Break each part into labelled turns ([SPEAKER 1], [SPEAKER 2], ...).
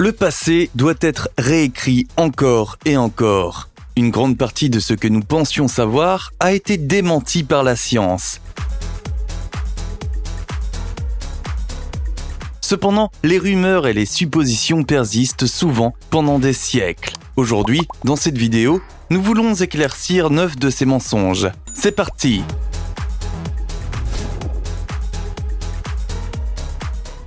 [SPEAKER 1] Le passé doit être réécrit encore et encore. Une grande partie de ce que nous pensions savoir a été démentie par la science. Cependant, les rumeurs et les suppositions persistent souvent pendant des siècles. Aujourd'hui, dans cette vidéo, nous voulons éclaircir 9 de ces mensonges. C'est parti!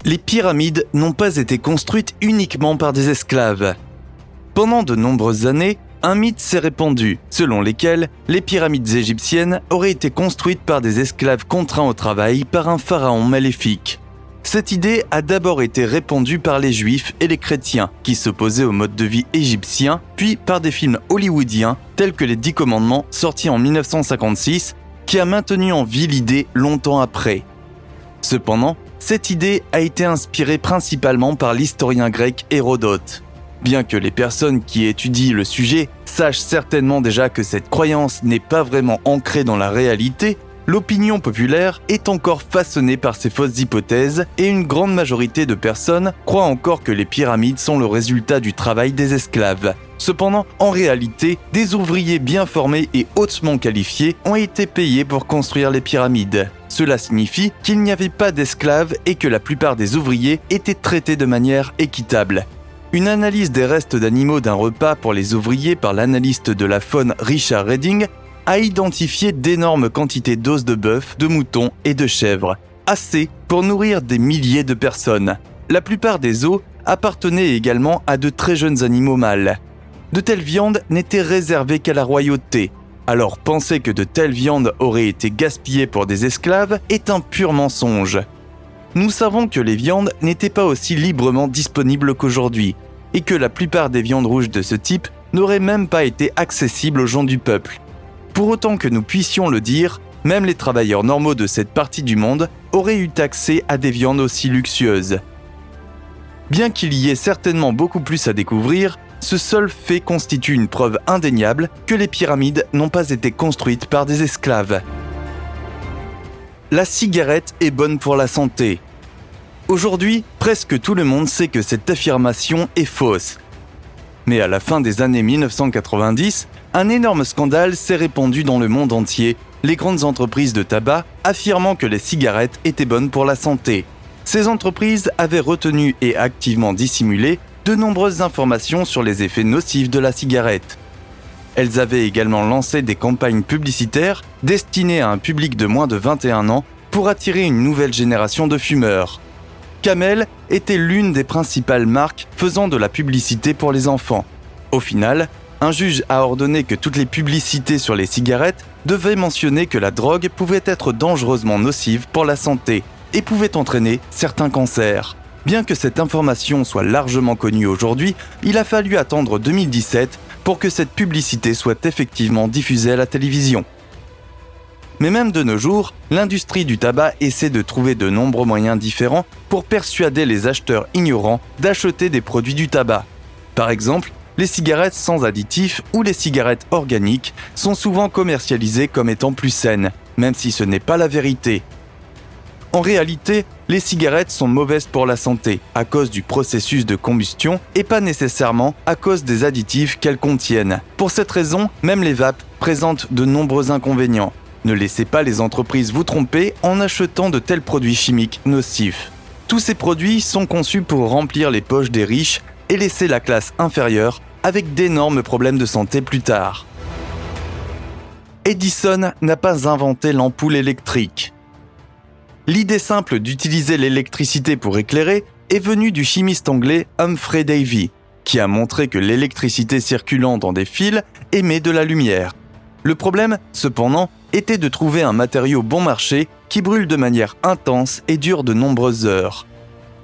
[SPEAKER 1] Les pyramides n'ont pas été construites uniquement par des esclaves. Pendant de nombreuses années, un mythe s'est répandu, selon lequel les pyramides égyptiennes auraient été construites par des esclaves contraints au travail par un pharaon maléfique. Cette idée a d'abord été répandue par les juifs et les chrétiens, qui s'opposaient au mode de vie égyptien, puis par des films hollywoodiens tels que Les 10 Commandements, sortis en 1956, qui a maintenu en vie l'idée longtemps après. Cependant, cette idée a été inspirée principalement par l'historien grec Hérodote. Bien que les personnes qui étudient le sujet sachent certainement déjà que cette croyance n'est pas vraiment ancrée dans la réalité, l'opinion populaire est encore façonnée par ces fausses hypothèses et une grande majorité de personnes croient encore que les pyramides sont le résultat du travail des esclaves. Cependant, en réalité, des ouvriers bien formés et hautement qualifiés ont été payés pour construire les pyramides. Cela signifie qu'il n'y avait pas d'esclaves et que la plupart des ouvriers étaient traités de manière équitable. Une analyse des restes d'animaux d'un repas pour les ouvriers par l'analyste de la faune Richard Redding a identifié d'énormes quantités d'os de bœuf, de mouton et de chèvre, assez pour nourrir des milliers de personnes. La plupart des os appartenaient également à de très jeunes animaux mâles. De telles viandes n'étaient réservées qu'à la royauté. Alors penser que de telles viandes auraient été gaspillées pour des esclaves est un pur mensonge. Nous savons que les viandes n'étaient pas aussi librement disponibles qu'aujourd'hui, et que la plupart des viandes rouges de ce type n'auraient même pas été accessibles aux gens du peuple. Pour autant que nous puissions le dire, même les travailleurs normaux de cette partie du monde auraient eu accès à des viandes aussi luxueuses. Bien qu'il y ait certainement beaucoup plus à découvrir, ce seul fait constitue une preuve indéniable que les pyramides n'ont pas été construites par des esclaves. La cigarette est bonne pour la santé. Aujourd'hui, presque tout le monde sait que cette affirmation est fausse. Mais à la fin des années 1990, un énorme scandale s'est répandu dans le monde entier, les grandes entreprises de tabac affirmant que les cigarettes étaient bonnes pour la santé. Ces entreprises avaient retenu et activement dissimulé de nombreuses informations sur les effets nocifs de la cigarette. Elles avaient également lancé des campagnes publicitaires destinées à un public de moins de 21 ans pour attirer une nouvelle génération de fumeurs. Camel était l'une des principales marques faisant de la publicité pour les enfants. Au final, un juge a ordonné que toutes les publicités sur les cigarettes devaient mentionner que la drogue pouvait être dangereusement nocive pour la santé et pouvait entraîner certains cancers. Bien que cette information soit largement connue aujourd'hui, il a fallu attendre 2017 pour que cette publicité soit effectivement diffusée à la télévision. Mais même de nos jours, l'industrie du tabac essaie de trouver de nombreux moyens différents pour persuader les acheteurs ignorants d'acheter des produits du tabac. Par exemple, les cigarettes sans additifs ou les cigarettes organiques sont souvent commercialisées comme étant plus saines, même si ce n'est pas la vérité. En réalité, les cigarettes sont mauvaises pour la santé à cause du processus de combustion et pas nécessairement à cause des additifs qu'elles contiennent. Pour cette raison, même les vapes présentent de nombreux inconvénients. Ne laissez pas les entreprises vous tromper en achetant de tels produits chimiques nocifs. Tous ces produits sont conçus pour remplir les poches des riches et laisser la classe inférieure avec d'énormes problèmes de santé plus tard. Edison n'a pas inventé l'ampoule électrique. L'idée simple d'utiliser l'électricité pour éclairer est venue du chimiste anglais Humphrey Davy, qui a montré que l'électricité circulant dans des fils émet de la lumière. Le problème, cependant, était de trouver un matériau bon marché qui brûle de manière intense et dure de nombreuses heures.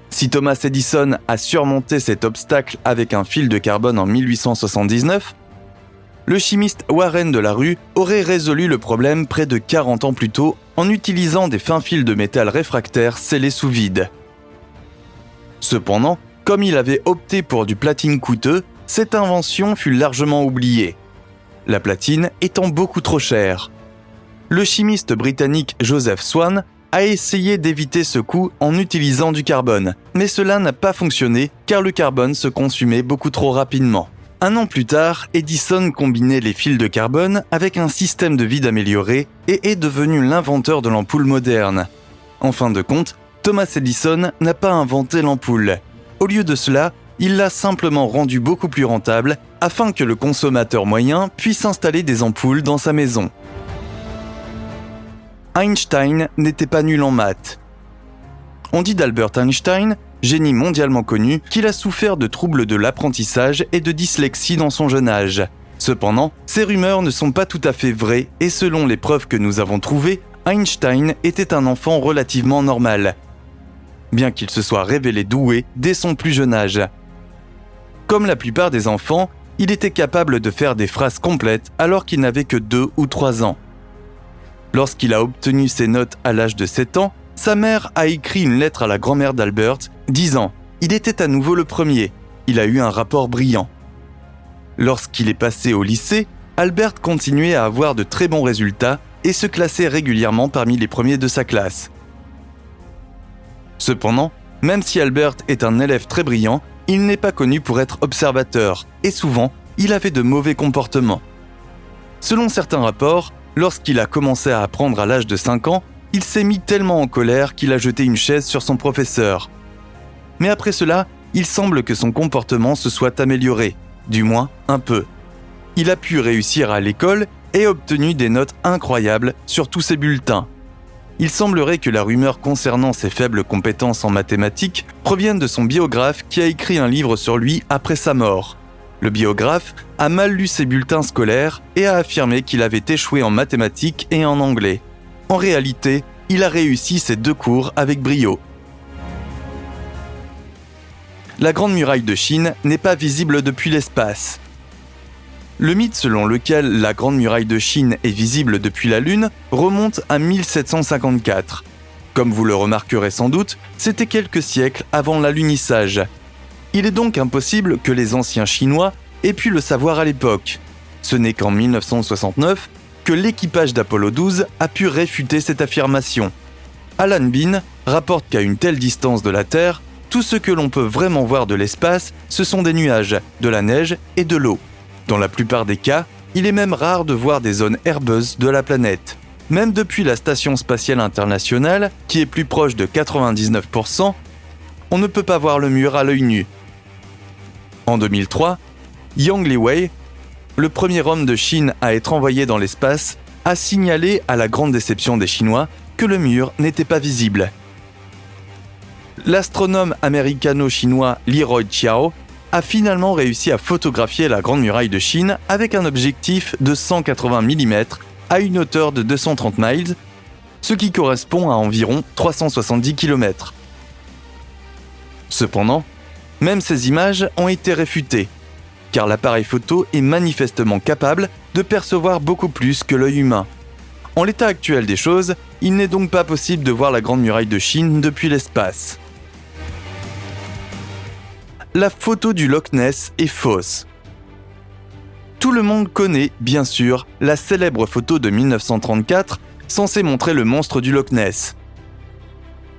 [SPEAKER 1] Si Thomas Edison a surmonté cet obstacle avec un fil de carbone en 1879, le chimiste Warren de la Rue aurait résolu le problème près de 40 ans plus tôt en utilisant des fins fils de métal réfractaire scellés sous vide. Cependant, comme il avait opté pour du platine coûteux, cette invention fut largement oubliée. La platine étant beaucoup trop chère. Le chimiste britannique Joseph Swan a essayé d'éviter ce coup en utilisant du carbone, mais cela n'a pas fonctionné car le carbone se consumait beaucoup trop rapidement. Un an plus tard, Edison combinait les fils de carbone avec un système de vide amélioré et est devenu l'inventeur de l'ampoule moderne. En fin de compte, Thomas Edison n'a pas inventé l'ampoule. Au lieu de cela, il l'a simplement rendue beaucoup plus rentable afin que le consommateur moyen puisse installer des ampoules dans sa maison. Einstein n'était pas nul en maths. On dit d'Albert Einstein, génie mondialement connu, qu'il a souffert de troubles de l'apprentissage et de dyslexie dans son jeune âge. Cependant, ces rumeurs ne sont pas tout à fait vraies et selon les preuves que nous avons trouvées, Einstein était un enfant relativement normal, bien qu'il se soit révélé doué dès son plus jeune âge. Comme la plupart des enfants, il était capable de faire des phrases complètes alors qu'il n'avait que 2 ou 3 ans. Lorsqu'il a obtenu ses notes à l'âge de 7 ans, sa mère a écrit une lettre à la grand-mère d'Albert disant « Il était à nouveau le premier, il a eu un rapport brillant ». Lorsqu'il est passé au lycée, Albert continuait à avoir de très bons résultats et se classait régulièrement parmi les premiers de sa classe. Cependant, même si Albert est un élève très brillant, il n'est pas connu pour être observateur et souvent, il avait de mauvais comportements. Selon certains rapports, lorsqu'il a commencé à apprendre à l'âge de 5 ans, il s'est mis tellement en colère qu'il a jeté une chaise sur son professeur. Mais après cela, il semble que son comportement se soit amélioré, du moins un peu. Il a pu réussir à l'école et obtenu des notes incroyables sur tous ses bulletins. Il semblerait que la rumeur concernant ses faibles compétences en mathématiques provienne de son biographe qui a écrit un livre sur lui après sa mort. Le biographe a mal lu ses bulletins scolaires et a affirmé qu'il avait échoué en mathématiques et en anglais. En réalité, il a réussi ses 2 cours avec brio. La Grande Muraille de Chine n'est pas visible depuis l'espace. Le mythe selon lequel la Grande Muraille de Chine est visible depuis la Lune remonte à 1754. Comme vous le remarquerez sans doute, c'était quelques siècles avant l'alunissage. Il est donc impossible que les anciens Chinois aient pu le savoir à l'époque. Ce n'est qu'en 1969 que l'équipage d'Apollo 12 a pu réfuter cette affirmation. Alan Bean rapporte qu'à une telle distance de la Terre, tout ce que l'on peut vraiment voir de l'espace, ce sont des nuages, de la neige et de l'eau. Dans la plupart des cas, il est même rare de voir des zones herbeuses de la planète. Même depuis la Station spatiale internationale, qui est plus proche de 99%, on ne peut pas voir le mur à l'œil nu. En 2003, Yang Liwei, le premier homme de Chine à être envoyé dans l'espace, a signalé à la grande déception des Chinois que le mur n'était pas visible. L'astronome américano-chinois Leroy Chiao a finalement réussi à photographier la Grande Muraille de Chine avec un objectif de 180 mm à une hauteur de 230 miles, ce qui correspond à environ 370 km. Cependant, même ces images ont été réfutées, car l'appareil photo est manifestement capable de percevoir beaucoup plus que l'œil humain. En l'état actuel des choses, il n'est donc pas possible de voir la Grande Muraille de Chine depuis l'espace. La photo du Loch Ness est fausse. Tout le monde connaît, bien sûr, la célèbre photo de 1934 censée montrer le monstre du Loch Ness.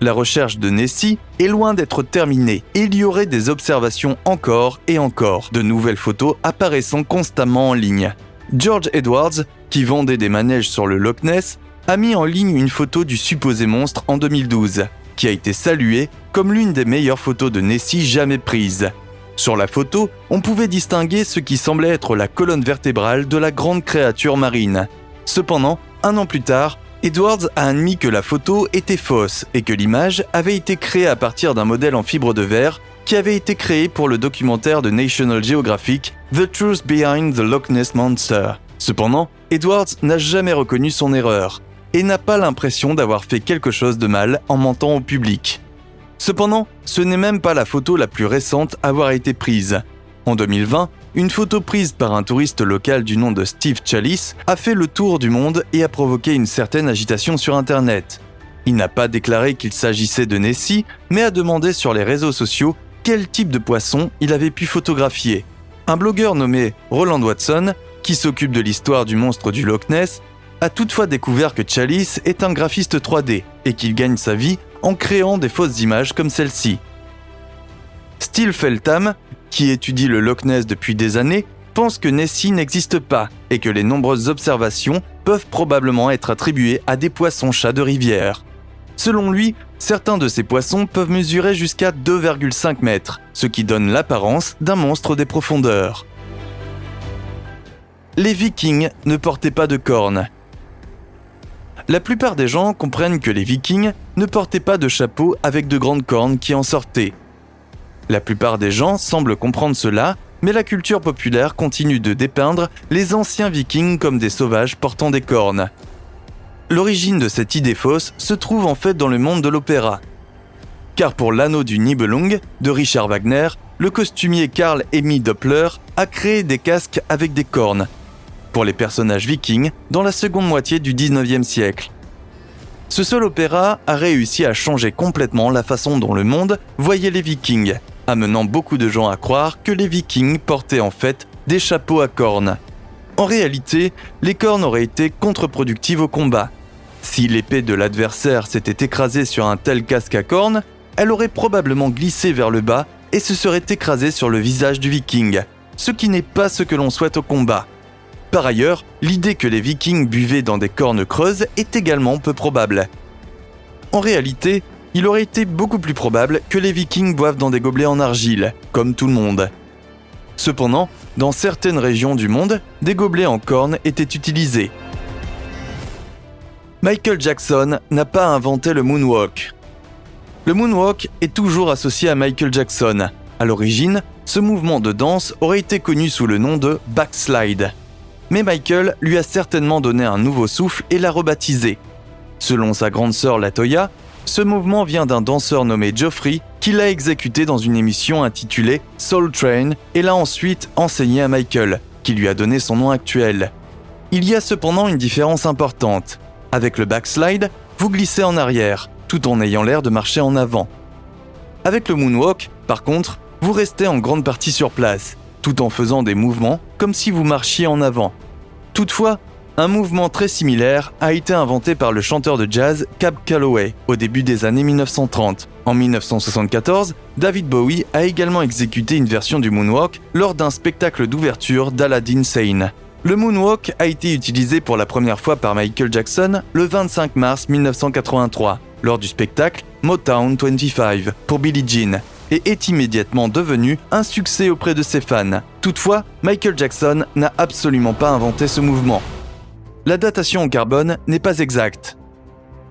[SPEAKER 1] La recherche de Nessie est loin d'être terminée et il y aurait des observations encore et encore, de nouvelles photos apparaissant constamment en ligne. George Edwards, qui vendait des manèges sur le Loch Ness, a mis en ligne une photo du supposé monstre en 2012, qui a été saluée comme l'une des meilleures photos de Nessie jamais prises. Sur la photo, on pouvait distinguer ce qui semblait être la colonne vertébrale de la grande créature marine. Cependant, 1 an plus tard, Edwards a admis que la photo était fausse et que l'image avait été créée à partir d'un modèle en fibre de verre qui avait été créé pour le documentaire de National Geographic The Truth Behind the Loch Ness Monster. Cependant, Edwards n'a jamais reconnu son erreur et n'a pas l'impression d'avoir fait quelque chose de mal en mentant au public. Cependant, ce n'est même pas la photo la plus récente à avoir été prise. En 2020, une photo prise par un touriste local du nom de Steve Chalice a fait le tour du monde et a provoqué une certaine agitation sur Internet. Il n'a pas déclaré qu'il s'agissait de Nessie, mais a demandé sur les réseaux sociaux quel type de poisson il avait pu photographier. Un blogueur nommé Roland Watson, qui s'occupe de l'histoire du monstre du Loch Ness, a toutefois découvert que Chalice est un graphiste 3D et qu'il gagne sa vie en créant des fausses images comme celle-ci. Steve Feltham, qui étudie le Loch Ness depuis des années, pense que Nessie n'existe pas et que les nombreuses observations peuvent probablement être attribuées à des poissons-chats de rivière. Selon lui, certains de ces poissons peuvent mesurer jusqu'à 2,5 mètres, ce qui donne l'apparence d'un monstre des profondeurs. Les Vikings ne portaient pas de cornes. La plupart des gens comprennent que les Vikings ne portaient pas de chapeau avec de grandes cornes qui en sortaient. La plupart des gens semblent comprendre cela, mais la culture populaire continue de dépeindre les anciens Vikings comme des sauvages portant des cornes. L'origine de cette idée fausse se trouve en fait dans le monde de l'opéra. Car pour l'Anneau du Nibelung de Richard Wagner, le costumier Karl Emil Doppler a créé des casques avec des cornes pour les personnages vikings dans la seconde moitié du XIXe siècle. Ce seul opéra a réussi à changer complètement la façon dont le monde voyait les Vikings, amenant beaucoup de gens à croire que les Vikings portaient en fait des chapeaux à cornes. En réalité, les cornes auraient été contre-productives au combat. Si l'épée de l'adversaire s'était écrasée sur un tel casque à cornes, elle aurait probablement glissé vers le bas et se serait écrasée sur le visage du Viking, ce qui n'est pas ce que l'on souhaite au combat. Par ailleurs, l'idée que les Vikings buvaient dans des cornes creuses est également peu probable. En réalité, il aurait été beaucoup plus probable que les Vikings boivent dans des gobelets en argile, comme tout le monde. Cependant, dans certaines régions du monde, des gobelets en cornes étaient utilisés. Michael Jackson n'a pas inventé le moonwalk. Le moonwalk est toujours associé à Michael Jackson. À l'origine, ce mouvement de danse aurait été connu sous le nom de backslide. Mais Michael lui a certainement donné un nouveau souffle et l'a rebaptisé. Selon sa grande sœur Latoya, ce mouvement vient d'un danseur nommé Geoffrey qui l'a exécuté dans une émission intitulée Soul Train et l'a ensuite enseigné à Michael, qui lui a donné son nom actuel. Il y a cependant une différence importante. Avec le backslide, vous glissez en arrière, tout en ayant l'air de marcher en avant. Avec le moonwalk, par contre, vous restez en grande partie sur place, tout en faisant des mouvements comme si vous marchiez en avant. Toutefois, un mouvement très similaire a été inventé par le chanteur de jazz Cab Calloway au début des années 1930. En 1974, David Bowie a également exécuté une version du moonwalk lors d'un spectacle d'ouverture d'Aladdin Sane. Le moonwalk a été utilisé pour la première fois par Michael Jackson le 25 mars 1983, lors du spectacle Motown 25 pour Billie Jean, et est immédiatement devenu un succès auprès de ses fans. Toutefois, Michael Jackson n'a absolument pas inventé ce mouvement. La datation au carbone n'est pas exacte.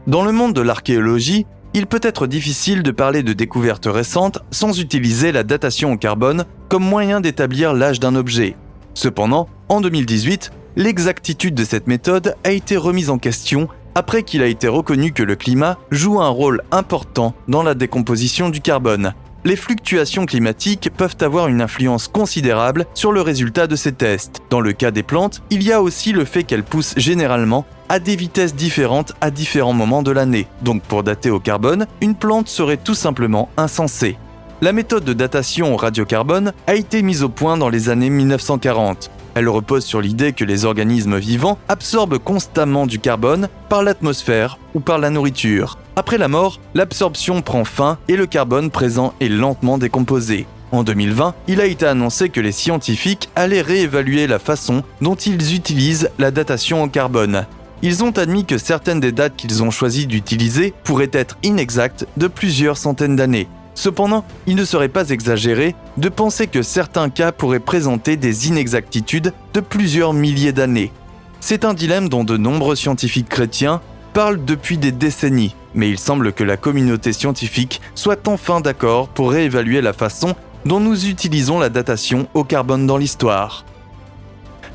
[SPEAKER 1] Dans le monde de l'archéologie, il peut être difficile de parler de découvertes récentes sans utiliser la datation au carbone comme moyen d'établir l'âge d'un objet. Cependant, en 2018, l'exactitude de cette méthode a été remise en question après qu'il a été reconnu que le climat joue un rôle important dans la décomposition du carbone. Les fluctuations climatiques peuvent avoir une influence considérable sur le résultat de ces tests. Dans le cas des plantes, il y a aussi le fait qu'elles poussent généralement à des vitesses différentes à différents moments de l'année. Donc pour dater au carbone, une plante serait tout simplement insensée. La méthode de datation au radiocarbone a été mise au point dans les années 1940. Elle repose sur l'idée que les organismes vivants absorbent constamment du carbone par l'atmosphère ou par la nourriture. Après la mort, l'absorption prend fin et le carbone présent est lentement décomposé. En 2020, il a été annoncé que les scientifiques allaient réévaluer la façon dont ils utilisent la datation au carbone. Ils ont admis que certaines des dates qu'ils ont choisi d'utiliser pourraient être inexactes de plusieurs centaines d'années. Cependant, il ne serait pas exagéré de penser que certains cas pourraient présenter des inexactitudes de plusieurs milliers d'années. C'est un dilemme dont de nombreux scientifiques chrétiens parlent depuis des décennies, mais il semble que la communauté scientifique soit enfin d'accord pour réévaluer la façon dont nous utilisons la datation au carbone dans l'histoire.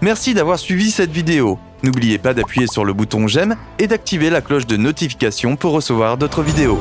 [SPEAKER 1] Merci d'avoir suivi cette vidéo. N'oubliez pas d'appuyer sur le bouton j'aime et d'activer la cloche de notification pour recevoir d'autres vidéos.